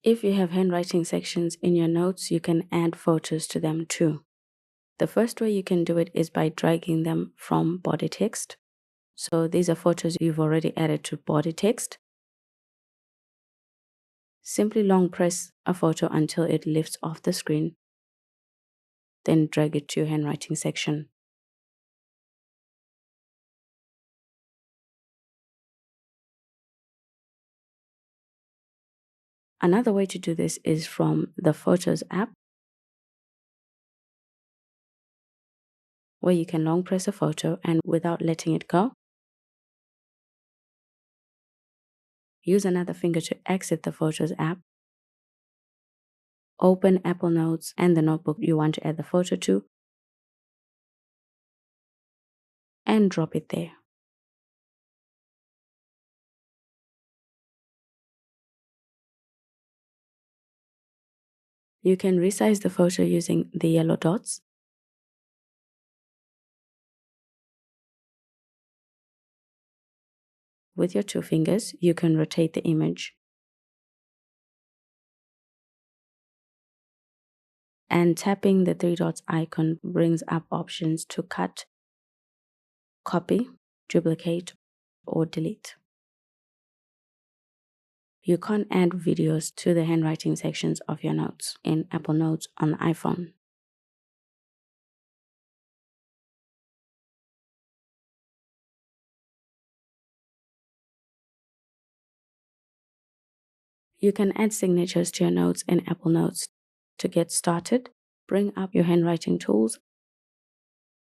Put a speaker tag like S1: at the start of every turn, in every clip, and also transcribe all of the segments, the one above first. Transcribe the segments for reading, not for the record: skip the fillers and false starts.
S1: If you have handwriting sections in your notes, you can add photos to them too. The first way you can do it is by dragging them from body text. So these are photos you've already added to body text. Simply long press a photo until it lifts off the screen. Then drag it to your handwriting section. Another way to do this is from the Photos app, where you can long press a photo and without letting it go, use another finger to exit the Photos app, open Apple Notes and the notebook you want to add the photo to, and drop it there. You can resize the photo using the yellow dots. With your two fingers, you can rotate the image. And tapping the three dots icon brings up options to cut, copy, duplicate, or delete. You can't add videos to the handwriting sections of your notes in Apple Notes on the iPhone. You can add signatures to your notes in Apple Notes. To get started, bring up your handwriting tools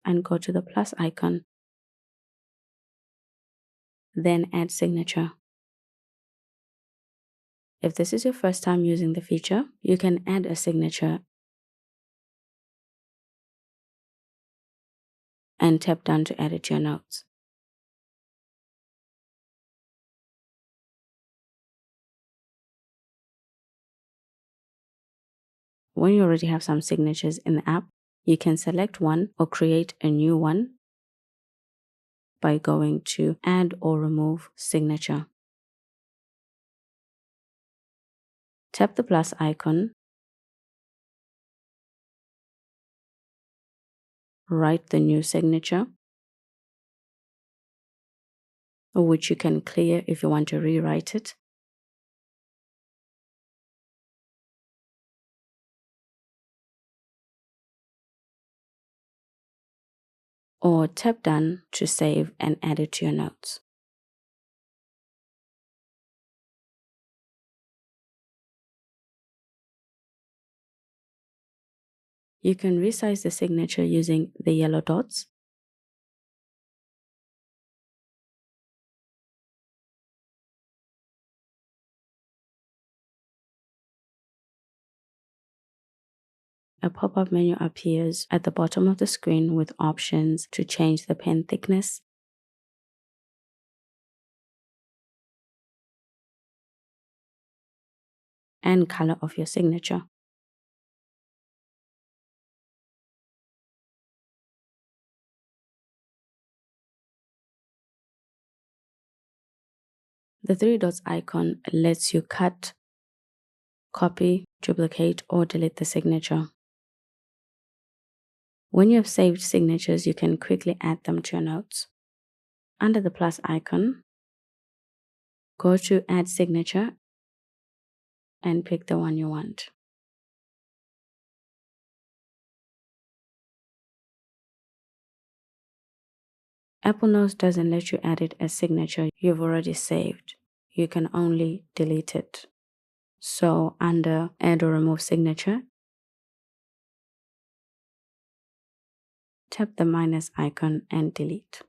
S1: and go to the plus icon. Then add signature. If this is your first time using the feature, you can add a signature and tap down to edit your notes. When you already have some signatures in the app, you can select one or create a new one by going to Add or Remove Signature. Tap the plus icon, write the new signature, which you can clear if you want to rewrite it. Or tap Done to save and add it to your notes. You can resize the signature using the yellow dots. A pop-up menu appears at the bottom of the screen with options to change the pen thickness, and color of your signature. The three dots icon lets you cut, copy, duplicate, or delete the signature. When you have saved signatures, you can quickly add them to your notes. Under the plus icon, go to Add Signature and pick the one you want. Apple Notes doesn't let you add it as signature you've already saved. You can only delete it. So under Add or Remove Signature, tap the minus icon and delete.